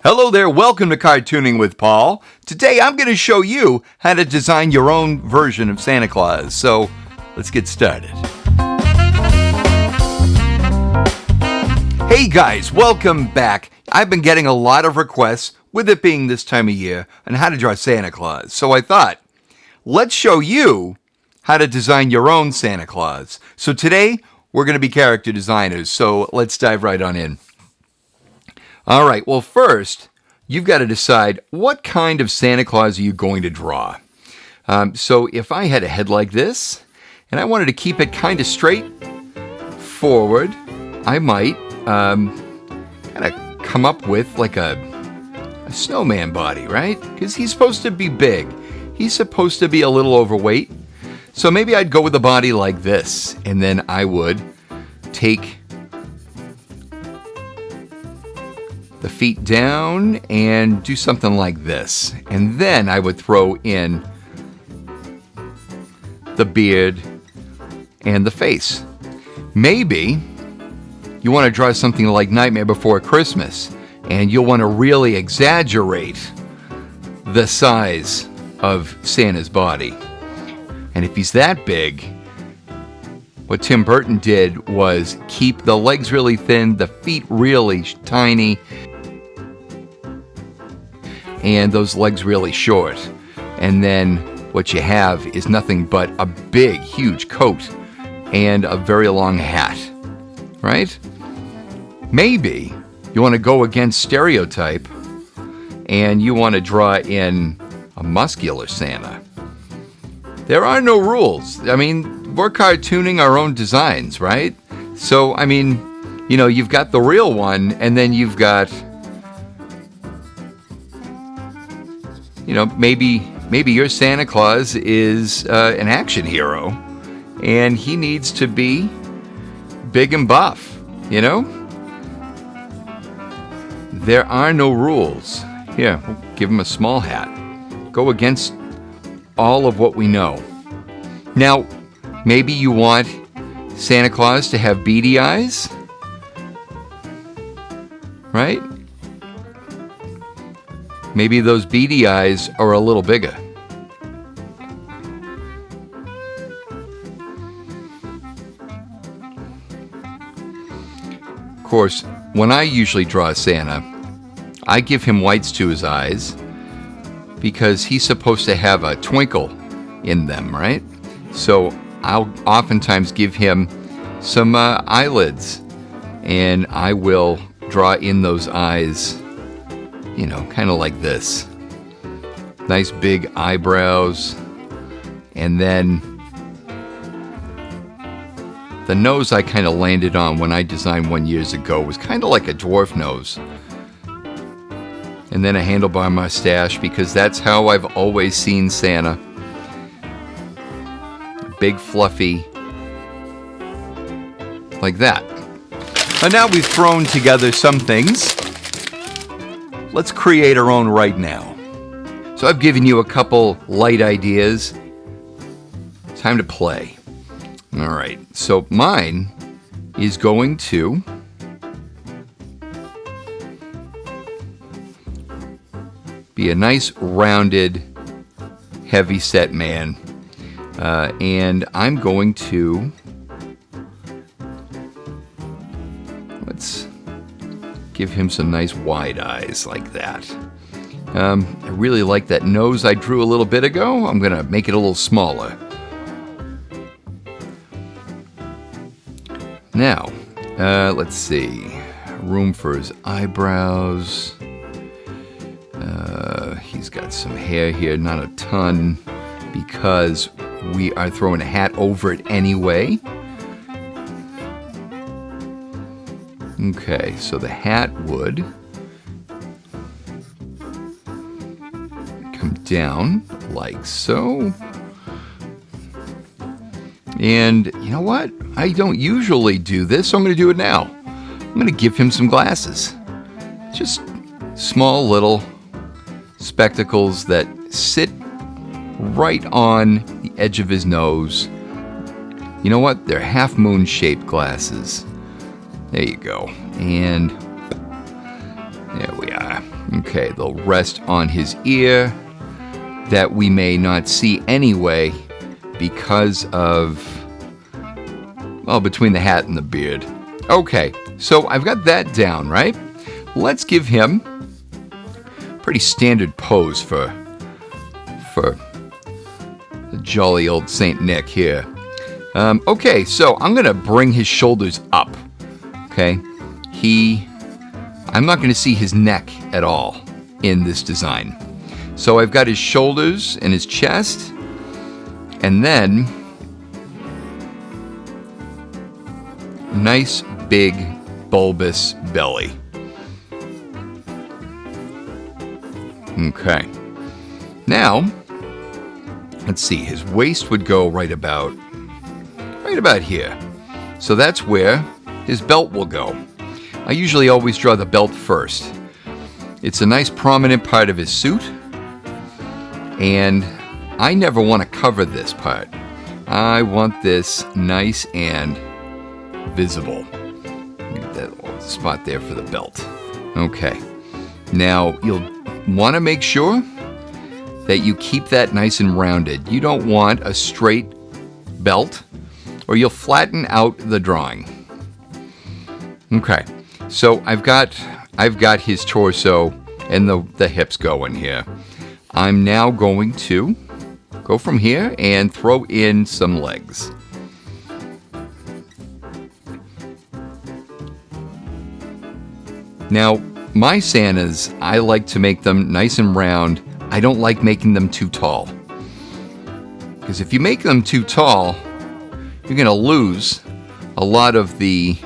Hello there, welcome to Cartooning with Paul. Today I'm going to show you how to design your own version of Santa Claus. So let's get started. Hey guys, welcome back. I've been getting a lot of requests, with it being this time of year, on how to draw Santa Claus. So I thought, let's show you how to design your own Santa Claus. So today we're going to be character designers, so let's dive right on in. All right, well first, you've got to decide what kind of Santa Claus are you going to draw. So if I had a head like this, and I wanted to keep it kind of straight forward, I might kind of come up with like a snowman body, right? Because he's supposed to be big. He's supposed to be a little overweight. So maybe I'd go with a body like this, and then I would take the feet down and do something like this. And then I would throw in the beard and the face. Maybe you want to draw something like Nightmare Before Christmas, and you'll want to really exaggerate the size of Santa's body. And if he's that big, what Tim Burton did was keep the legs really thin, the feet really tiny, and those legs really short. And then what you have is nothing but a big, huge coat and a very long hat, right? Maybe you want to go against stereotype and you want to draw in a muscular Santa. There are no rules. I mean, we're cartooning our own designs, right? So, I mean, you know, you've got the real one, and then you've got, you know, maybe your Santa Claus is an action hero, and he needs to be big and buff, you know? There are no rules. Here, we'll give him a small hat. Go against all of what we know. Now, maybe you want Santa Claus to have beady eyes, right? Maybe those beady eyes are a little bigger. Of course, when I usually draw Santa, I give him whites to his eyes because he's supposed to have a twinkle in them, right? So I'll oftentimes give him some eyelids, and I will draw in those eyes, you know, kind of like this. Nice big eyebrows. And then the nose I kind of landed on when I designed one years ago was kind of like a dwarf nose. And then a handlebar mustache, because that's how I've always seen Santa. Big, fluffy, like that. And now we've thrown together some things. Let's create our own right now. So I've given you a couple light ideas. Time to play. All right, so mine is going to be a nice rounded, heavy-set man. And I'm going to, let's give him some nice wide eyes like that. I really like that nose I drew a little bit ago. I'm going to make it a little smaller. Now, let's see. Room for his eyebrows. He's got some hair here, not a ton, because we are throwing a hat over it anyway. Okay, so the hat would come down like so. And you know what? I don't usually do this, so I'm going to do it now. I'm going to give him some glasses. Just small little spectacles that sit right on the edge of his nose. You know what? They're half-moon shaped glasses. There you go. And there we are. Okay, they'll rest on his ear that we may not see anyway because of, well, between the hat and the beard. Okay, so I've got that down, right? Let's give him a pretty standard pose for the jolly old Saint Nick here. Okay, so I'm going to bring his shoulders up, okay? I'm not going to see his neck at all in this design. So I've got his shoulders and his chest, and then nice big bulbous belly. Okay. Now, let's see, his waist would go right about here. So that's where his belt will go. I usually always draw the belt first. It's a nice prominent part of his suit, and I never want to cover this part. I want this nice and visible. Get that little spot there for the belt. Okay. Now, you'll want to make sure that you keep that nice and rounded. You don't want a straight belt, or you'll flatten out the drawing. Okay. So I've got his torso and the hips going here. I'm now going to go from here and throw in some legs. Now, my Santas, I like to make them nice and round. I don't like making them too tall. Because if you make them too tall, you're going to lose a lot of the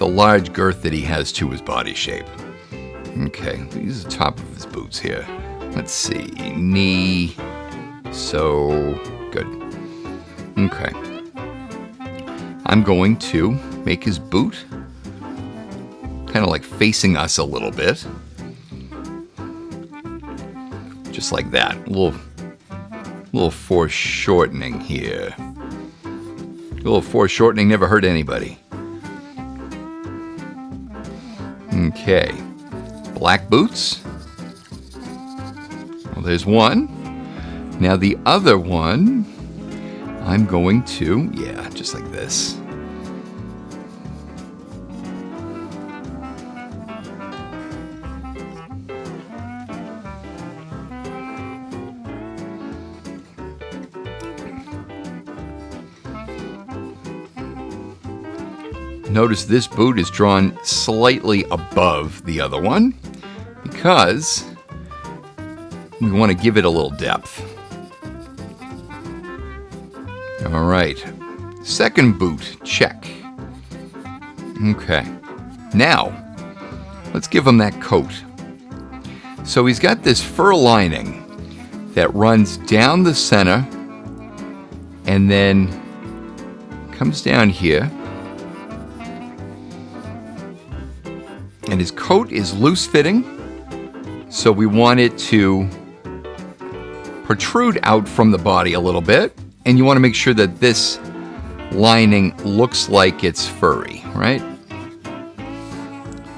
large girth that he has to his body shape. Okay, use the top of his boots here. Let's see, knee, so good. Okay. I'm going to make his boot kind of like facing us a little bit. Just like that. A little foreshortening here. A little foreshortening never hurt anybody. Okay. Black boots. Well, there's one. Now the other one, I'm going to, yeah, just like this. Notice this boot is drawn slightly above the other one because we want to give it a little depth. All right, second boot, check. Okay, now let's give him that coat. So he's got this fur lining that runs down the center and then comes down here. And his coat is loose fitting, so we want it to protrude out from the body a little bit, and you want to make sure that this lining looks like it's furry, right?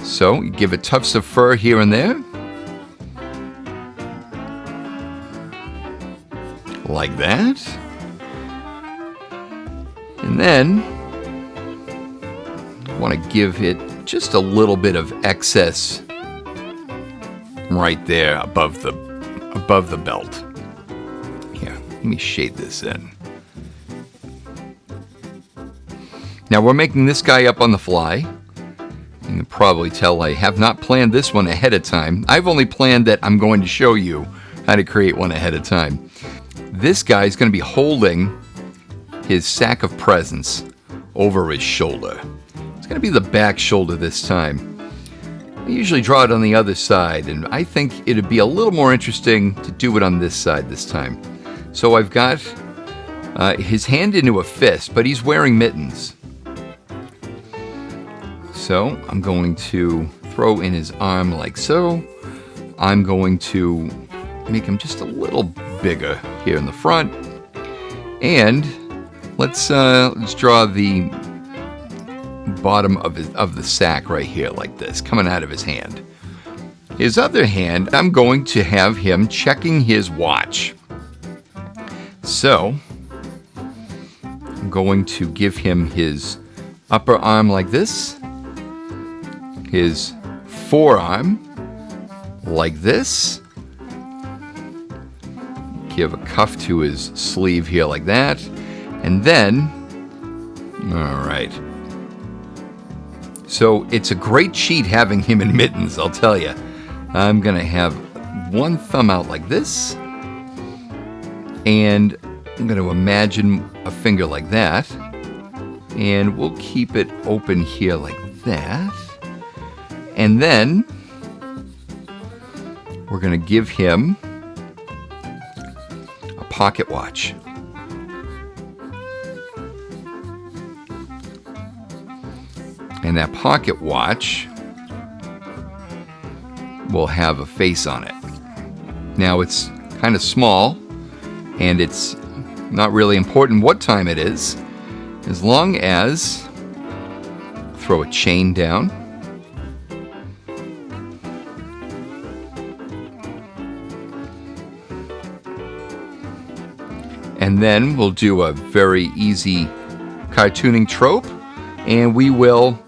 So you give it tufts of fur here and there, like that. And then you want to give it just a little bit of excess right there above the belt. Here, let me shade this in. Now we're making this guy up on the fly. You can probably tell I have not planned this one ahead of time. I've only planned that I'm going to show you how to create one ahead of time. This guy is going to be holding his sack of presents over his shoulder. It's going to be the back shoulder this time. I usually draw it on the other side, and I think it'd be a little more interesting to do it on this side this time. So I've got his hand into a fist, but he's wearing mittens. So I'm going to throw in his arm like so. I'm going to make him just a little bigger here in the front. And let's draw the bottom of the sack right here like this, coming out of his hand. His other hand, I'm going to have him checking his watch. So, I'm going to give him his upper arm like this, his forearm like this, give a cuff to his sleeve here like that, and then, all right. So it's a great cheat having him in mittens, I'll tell you. I'm going to have one thumb out like this, and I'm going to imagine a finger like that, and we'll keep it open here like that, and then we're going to give him a pocket watch. And that pocket watch will have a face on it. Now it's kind of small, and it's not really important what time it is, as long as throw a chain down. And then we'll do a very easy cartooning trope, and we will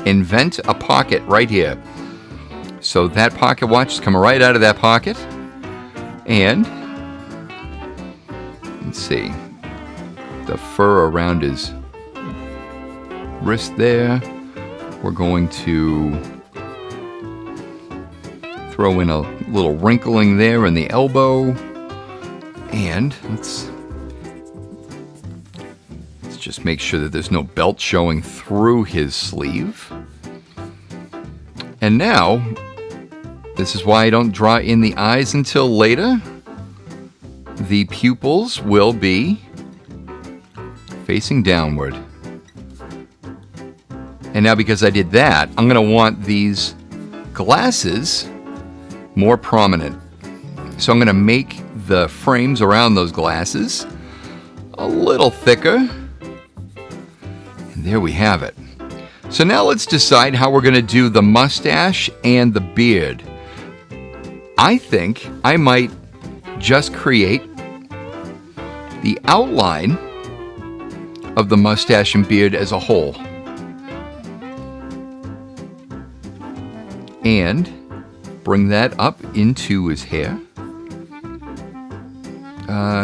invent a pocket right here. So that pocket watch is coming right out of that pocket. And let's see, the fur around his wrist there. We're going to throw in a little wrinkling there in the elbow. And let's just make sure that there's no belt showing through his sleeve. And now, this is why I don't draw in the eyes until later. The pupils will be facing downward. And now because I did that, I'm going to want these glasses more prominent. So I'm going to make the frames around those glasses a little thicker. And there we have it. So now let's decide how we're going to do the mustache and the beard. I think I might just create the outline of the mustache and beard as a whole. And bring that up into his hair.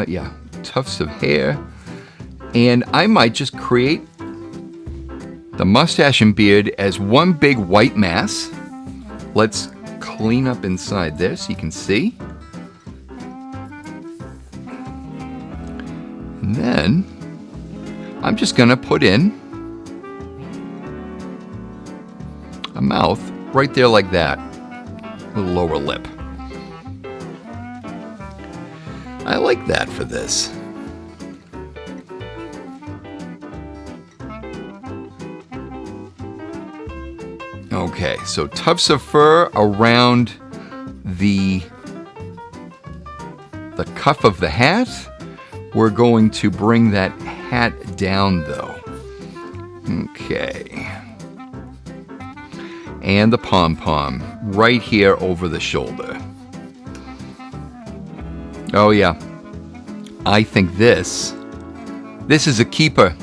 Yeah, tufts of hair. And I might just create the mustache and beard as one big white mass. Let's clean up inside there so you can see. And then I'm just going to put in a mouth right there like that, with a lower lip. I like that for this. Okay, so tufts of fur around the cuff of the hat. We're going to bring that hat down though. Okay. And the pom-pom right here over the shoulder. Oh yeah, I think this is a keeper.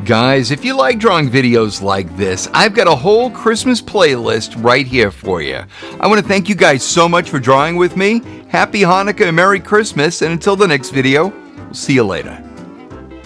Guys, if you like drawing videos like this, I've got a whole Christmas playlist right here for you. I want to thank you guys so much for drawing with me. Happy Hanukkah and Merry Christmas, and until the next video, we'll see you later.